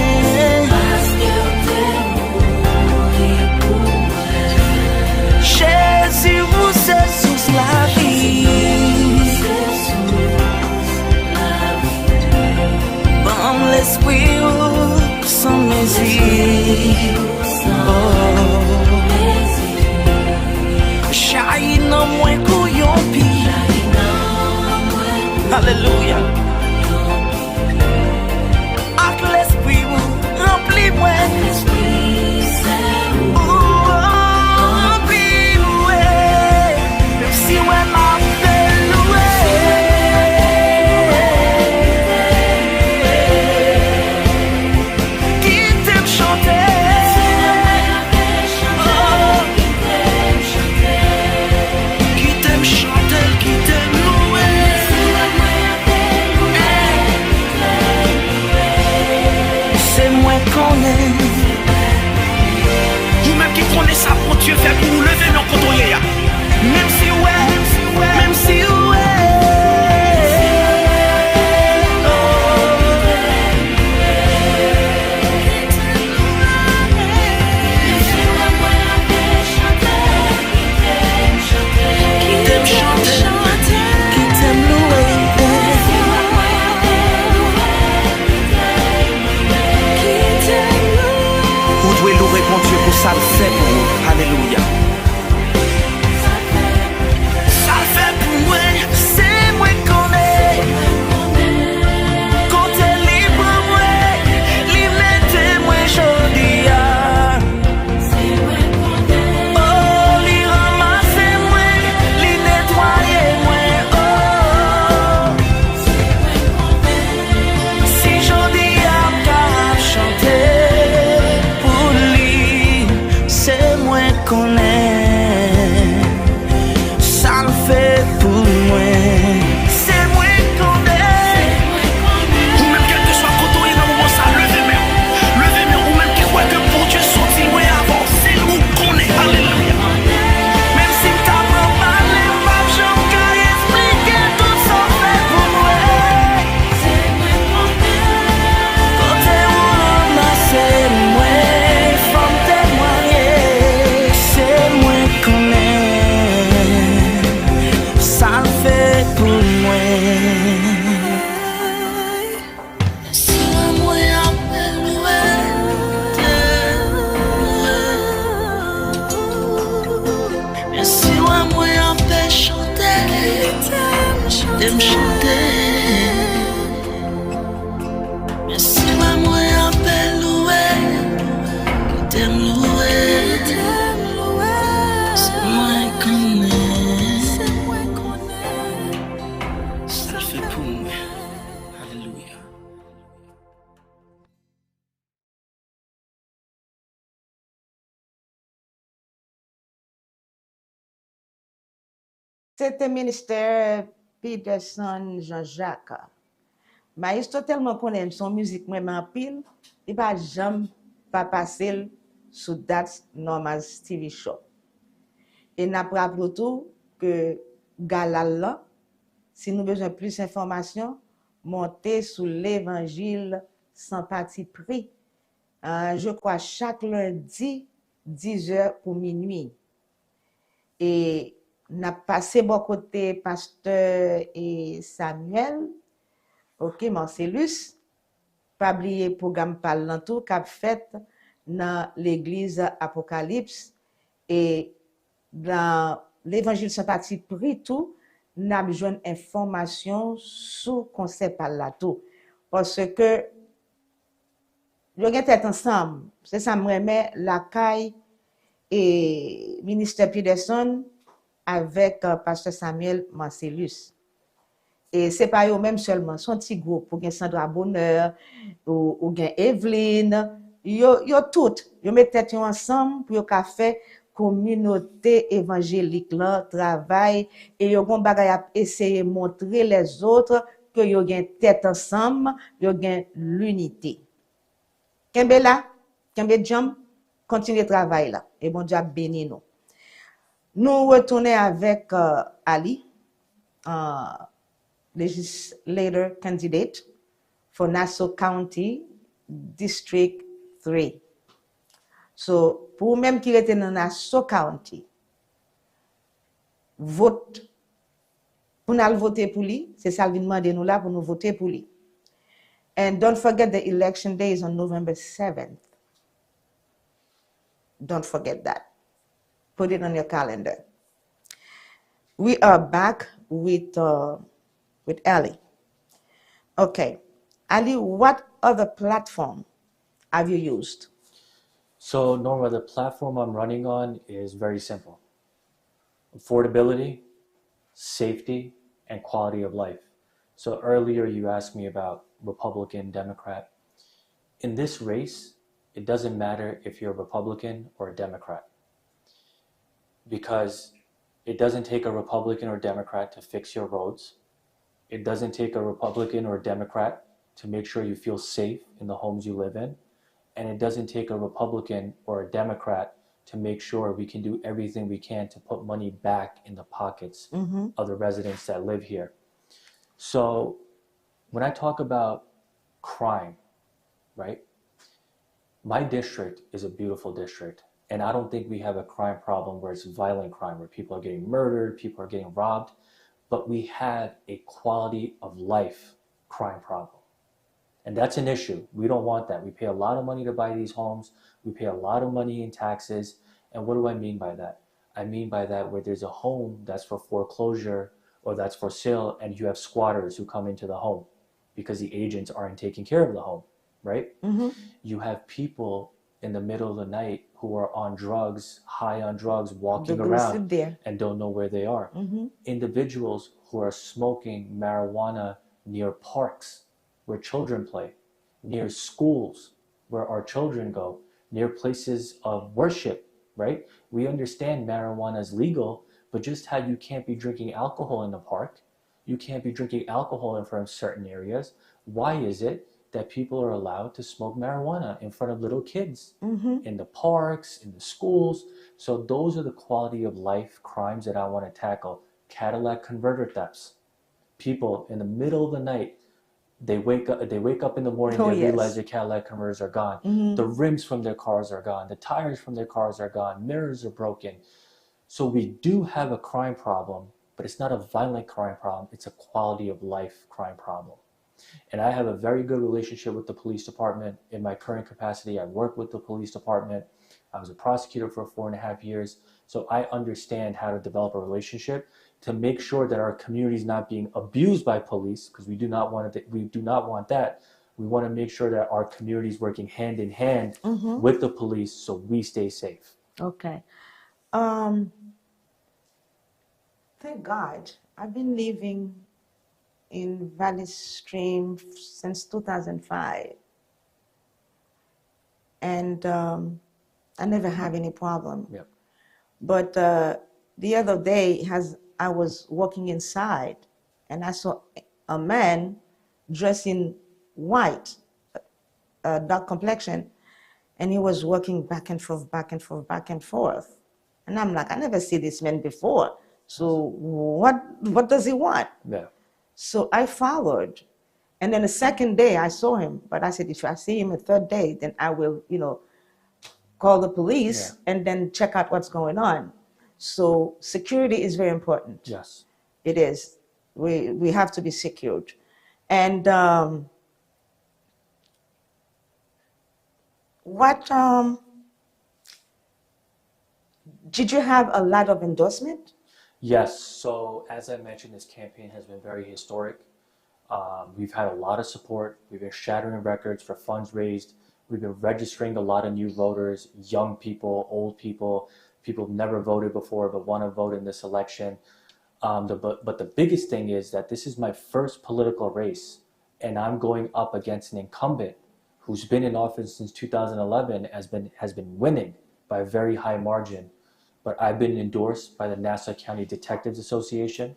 Parce que t'es mort pour moi. Jésus vous c'est sous la vie. Bon l'esprit sans mesure. Oh. Jaillit dans moi couillon pis. Alléluia. Avec l'esprit remplis-moi. Ça pour Dieu fait pour nous lever nos côtoyers. Même si ouais, même si ouais. Qui t'aime chanter, qui t'aime louer. Vous devez louer mon Dieu pour ça le fait pour vous. Alléluia. Ça fait pour moi, c'est moi qu'on est. Quand t'es libre, moi, liberté, moi, j'en c'est moi qu'on est. Oh, li ramasse, moi, li nettoie, moi, oh. C'est moi qu'on est. Si j'en qu'à chanter pour lui, c'est moi qu'on est. C'était ministère Peterson Jean-Jacques. Mais il tellement connaît son musique vraiment en pile, il va jamais pas passer sur That's Norma's TV show. Et n'a pas appris tout que Galal là, si nous besoin plus d'informations, montez sur l'évangile sans parti pris. Je crois chaque lundi 10h pour minuit. Et n'a passé bon côté pasteur et Samuel, OK, Marcellus, pas oublier programme parlant tout qu'a fait dans l'église Apocalypse et dans l'évangile sans parti pris tout, n'a besoin d'informations sur concept par là tout parce que yo gen tête ensemble, c'est ça me remet la caille et ministère Peterson avec pasteur Samuel Marcellus. Et c'est pas eux même seulement, son petit groupe pour gen Sandra Bonheur ou gen Evelyn, yo toutes, yo met tête ensemble pour yo ka fait communauté évangélique là travail et yo gon bagay a essayer montrer les autres que yo gen tête ensemble, yo gen l'unité. Kembe là, Kembe jam, continuez le travail là et bon Dieu béni nous. Nous retournons avec Ali, legislator candidate for Nassau County District 3. So, pour même qui était dans Nassau County, vote, pour nous voter pour lui, c'est ça qu'il demande nous là pour nous voter pour lui. And don't forget the election day is on November 7th. Don't forget that. Put it on your calendar. We are back with Ali. Okay. Ali, what other platform have you used? So, Norma, the platform I'm running on is very simple. Affordability, safety, and quality of life. So earlier you asked me about Republican, Democrat. In this race, it doesn't matter if you're a Republican or a Democrat, because it doesn't take a Republican or Democrat to fix your roads. It doesn't take a Republican or Democrat to make sure you feel safe in the homes you live in. And it doesn't take a Republican or a Democrat to make sure we can do everything we can to put money back in the pockets of the residents that live here. So when I talk about crime, right? My district is a beautiful district, and I don't think we have a crime problem where it's violent crime, where people are getting murdered, people are getting robbed, but we have a quality of life crime problem. And that's an issue. We don't want that. We pay a lot of money to buy these homes. We pay a lot of money in taxes. And what do I mean by that? I mean by that where there's a home that's for foreclosure or that's for sale, and you have squatters who come into the home because the agents aren't taking care of the home, right? You have people in the middle of the night who are on drugs, high on drugs, walking around and don't know where they are. Individuals who are smoking marijuana near parks where children play, near schools where our children go, near places of worship, right? We understand marijuana is legal, but just how you can't be drinking alcohol in the park, you can't be drinking alcohol in front of certain areas. Why is it that people are allowed to smoke marijuana in front of little kids, in the parks, in the schools? So those are the quality of life crimes that I want to tackle. Cadillac converter thefts. People in the middle of the night, they wake up in the morning, they realize their Cadillac converters are gone. The rims from their cars are gone. The tires from their cars are gone. Mirrors are broken. So we do have a crime problem, but it's not a violent crime problem. It's a quality of life crime problem. And I have a very good relationship with the police department. In my current capacity, I work with the police department. I was a prosecutor for 4.5 years. So I understand how to develop a relationship to make sure that our community is not being abused by police, because we do not want that. We want to make sure that our community is working hand in hand with the police so we stay safe. Okay. Thank God. I've been living in Valley Stream since 2005. And I never have any problem. Yep. But the other day I was walking inside, and I saw a man dressed in white, dark complexion, and he was walking back and forth, back and forth, back and forth. And I'm like, I never see this man before. So what does he want? Yeah. So I followed. And then the second day I saw him, but I said, if I see him a third day, then I will, call the police and then check out what's going on. So security is very important. Yes. It is. We have to be secured. And did you have a lot of endorsement? Yes. So as I mentioned, this campaign has been very historic. We've had a lot of support. We've been shattering records for funds raised. We've been registering a lot of new voters, young people, old people, people who've never voted before but want to vote in this election. But the biggest thing is that this is my first political race, and I'm going up against an incumbent who's been in office since 2011, has been winning by a very high margin. But I've been endorsed by the Nassau County Detectives Association.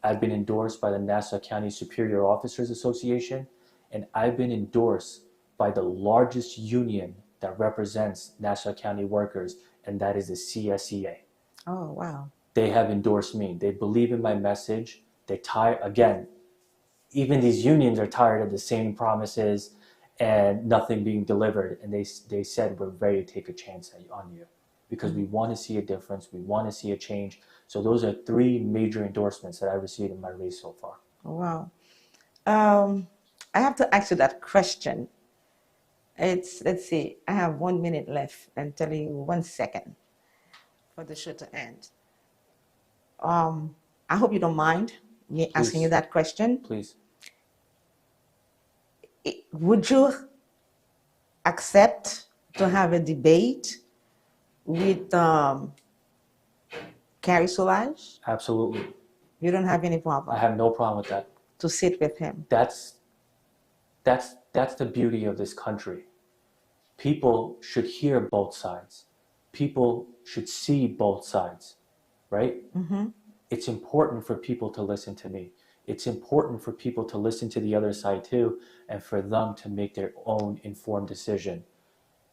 I've been endorsed by the Nassau County Superior Officers Association, and I've been endorsed by the largest union that represents Nassau County workers, and that is the CSEA. Oh, wow. They have endorsed me. They believe in my message. Again, even these unions are tired of the same promises and nothing being delivered. And they said, we're ready to take a chance on you because we want to see a difference. We want to see a change. So those are 3 major endorsements that I received in my race so far. Wow. I have to ask you that question. Let's see, I have 1 minute left and tell you 1 second for the show to end. I hope you don't mind me asking you that question. Please. Would you accept to have a debate with Carrie Soulage? Absolutely. You don't have any problem? I have no problem with that. To sit with him? That's the beauty of this country. People should hear both sides. People should see both sides, right? Mm-hmm. It's important for people to listen to me. It's important for people to listen to the other side too, and for them to make their own informed decision.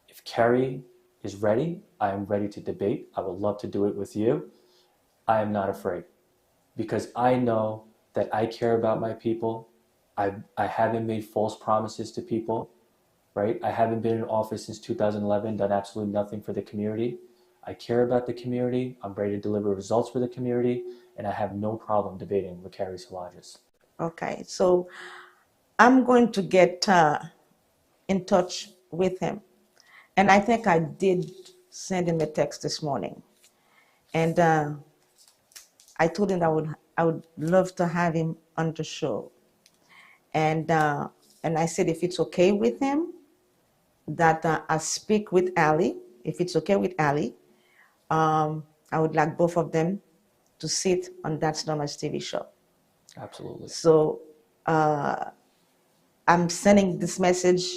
If Carrie is ready, I am ready to debate. I would love to do it with you. I am not afraid because I know that I care about my people. I haven't made false promises to people, right? I haven't been in office since 2011, done absolutely nothing for the community. I care about the community. I'm ready to deliver results for the community, and I have no problem debating with Carrie Soulage. Okay, so I'm going to get in touch with him. And I think I did send him a text this morning. And I told him I would love to have him on the show. And I said if it's okay with him, that I speak with Ali. If it's okay with Ali, I would like both of them to sit on That's Norma's TV show. Absolutely. So I'm sending this message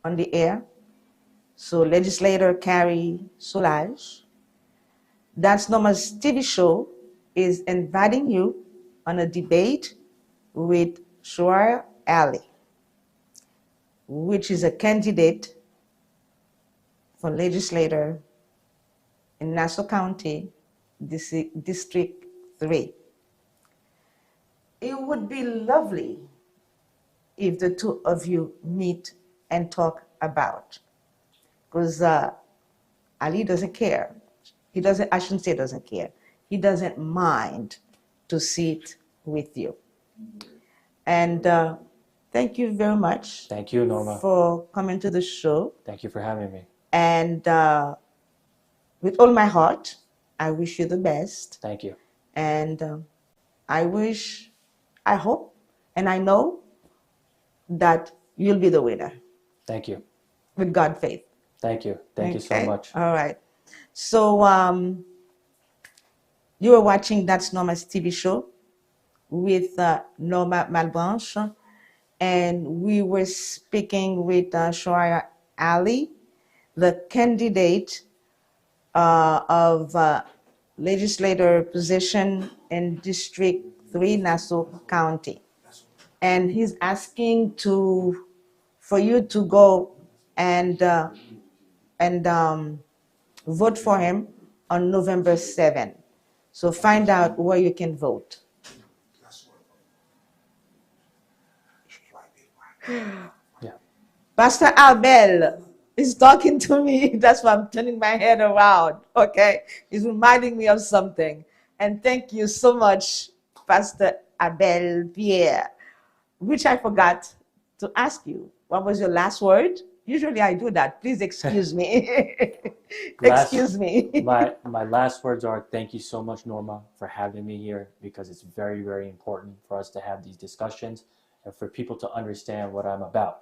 on the air. So legislator Carrie Soulage, That's Norma's TV show is inviting you on a debate with SHEHARYAR Ali, which is a candidate for legislator in Nassau County, District 3. It would be lovely if the two of you meet and talk about, because Ali doesn't care. I shouldn't say doesn't care. He doesn't mind to sit with you. And thank you very much. Thank you, Norma. For coming to the show. Thank you for having me. And with all my heart, I wish you the best. Thank you. And I hope, and I know that you'll be the winner. Thank you. With God faith. Thank you. Thank you so much. All right. So you are watching That's Norma's TV show with Norma Malbranche, and we were speaking with SHEHARYAR Ali, the candidate of legislator position in District 3, Nassau County. And he's asking for you to go and vote for him on November 7th. So find out where you can vote. Yeah. Pastor Abel is talking to me. That's why I'm turning my head around. Okay. He's reminding me of something. And thank you so much, Pastor Abel Pierre, which I forgot to ask you. What was your last word? Usually I do that. Please excuse me. Excuse me. My last words are thank you so much, Norma, for having me here, because it's very, very important for us to have these discussions and for people to understand what I'm about.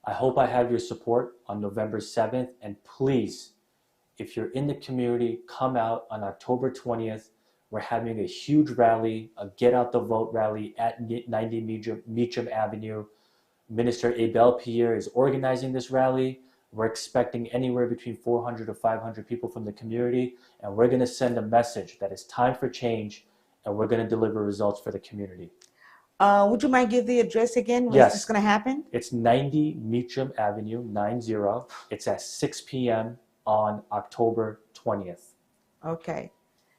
I hope I have your support on November 7th, and please, if you're in the community, come out on October 20th. We're having a huge rally, a Get Out the Vote rally at 90 Meacham Avenue. Minister Abel Pierre is organizing this rally. We're expecting anywhere between 400 to 500 people from the community, and we're going to send a message that it's time for change, and we're going to deliver results for the community. Would you mind give the address again? When Yes. is this going to happen? It's 90 Meacham Avenue, 90. It's at 6 p.m. on October 20th. Okay.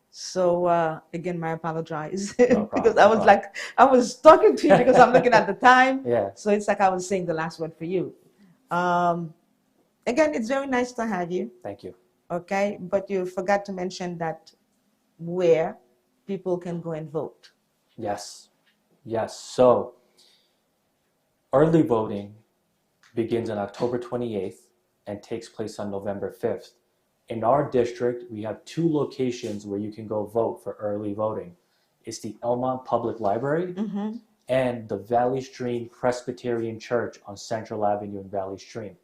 So again, my apologize problem, because I no was problem. like, I was talking to you because I'm looking at the time. Yeah. So it's like I was saying the last word for you. Again, it's very nice to have you. Thank you. Okay. But you forgot to mention that where people can go and vote. Yes. Yes. So early voting begins on October 28th and takes place on November 5th. In our district, we have 2 locations where you can go vote for early voting. It's the Elmont Public Library and the Valley Stream Presbyterian Church on Central Avenue in Valley Stream.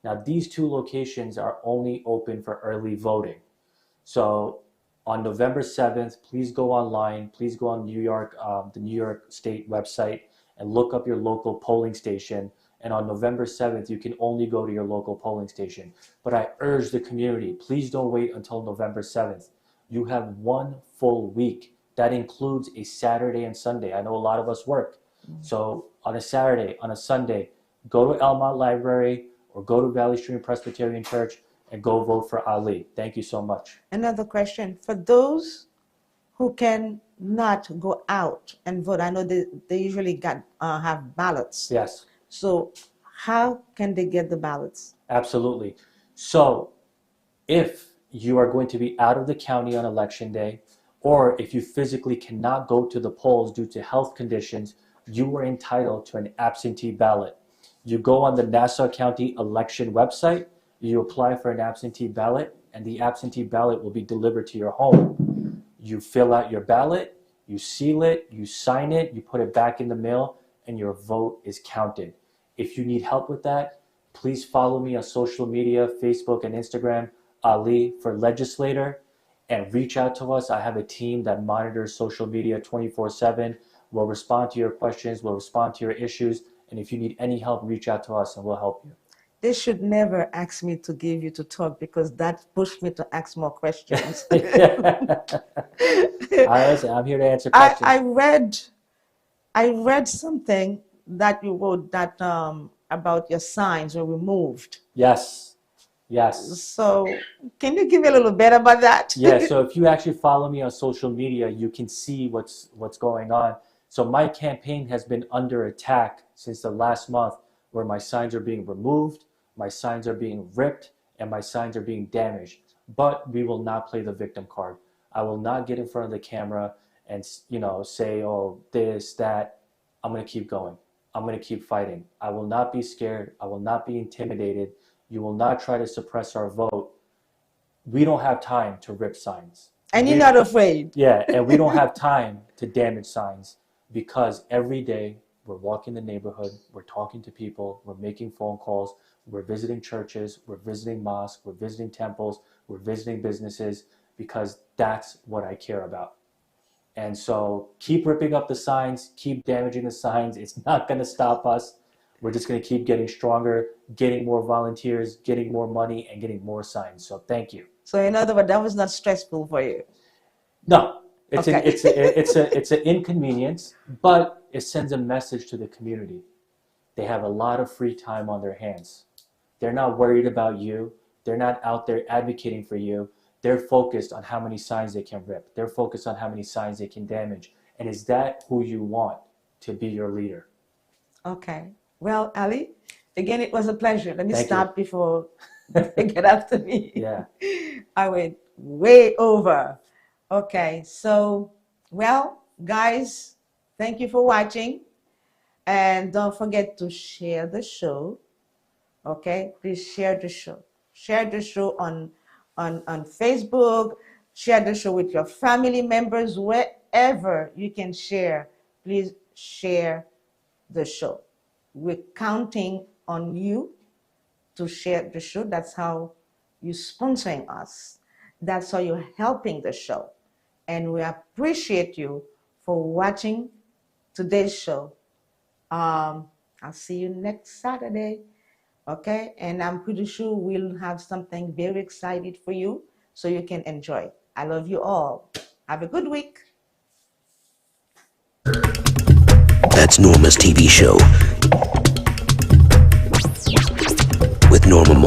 Now, these 2 locations are only open for early voting. So on November 7th, please go online, please go on the New York State website and look up your local polling station. And on November 7th, you can only go to your local polling station. But I urge the community, please don't wait until November 7th. You have 1 full week. That includes a Saturday and Sunday. I know a lot of us work. So on a Saturday, on a Sunday, go to Elmont Library or go to Valley Stream Presbyterian Church and go vote for Ali. Thank you so much. Another question for those who can not go out and vote. I know they usually have ballots. Yes. So how can they get the ballots? Absolutely. So if you are going to be out of the county on election day, or if you physically cannot go to the polls due to health conditions, you are entitled to an absentee ballot. You go on the Nassau County election website, you apply for an absentee ballot, and the absentee ballot will be delivered to your home. You fill out your ballot, you seal it, you sign it, you put it back in the mail, and your vote is counted. If you need help with that, please follow me on social media, Facebook and Instagram, Ali for Legislator, and reach out to us. I have a team that monitors social media 24/7. We'll respond to your questions, we'll respond to your issues, and if you need any help, reach out to us and we'll help you. They should never ask me to give you to talk because that pushed me to ask more questions. I'm here to answer questions. I read something that you wrote that about your signs were removed. Yes. Yes. So can you give me a little bit about that? Yeah, so if you actually follow me on social media, you can see what's going on. So my campaign has been under attack since the last month, where my signs are being removed, my signs are being ripped, and my signs are being damaged. But we will not play the victim card. I will not get in front of the camera and say, oh, this, that. I'm going to keep going. I'm going to keep fighting. I will not be scared. I will not be intimidated. You will not try to suppress our vote. We don't have time to rip signs. And you're not afraid. Yeah, and we don't have time to damage signs, because every day we're walking the neighborhood, we're talking to people, we're making phone calls, we're visiting churches, we're visiting mosques, we're visiting temples, we're visiting businesses, because that's what I care about. And so keep ripping up the signs, keep damaging the signs. It's not going to stop us. We're just going to keep getting stronger, getting more volunteers, getting more money, and getting more signs. So thank you. So in other words, that was not stressful for you. No, it's Okay. it's an inconvenience, but it sends a message to the community. They have a lot of free time on their hands. They're not worried about you. They're not out there advocating for you. They're focused on how many signs they can rip. They're focused on how many signs they can damage. And is that who you want to be your leader? Okay. Well, Ali, again, it was a pleasure. Let me Thank stop before they get after me. Yeah. I went way over. Okay. So, well, guys, thank you for watching. And don't forget to share the show. Okay? Please share the show. Share the show on Facebook. Share the show with your family members, wherever you can share. Please share the show. We're counting on you to share the show. That's how you're sponsoring us. That's how you're helping the show. And we appreciate you for watching today's show. I'll see you next Saturday. Okay? And I'm pretty sure we'll have something very excited for you so you can enjoy. I love you all. Have a good week. That's Norma's TV show with Norma.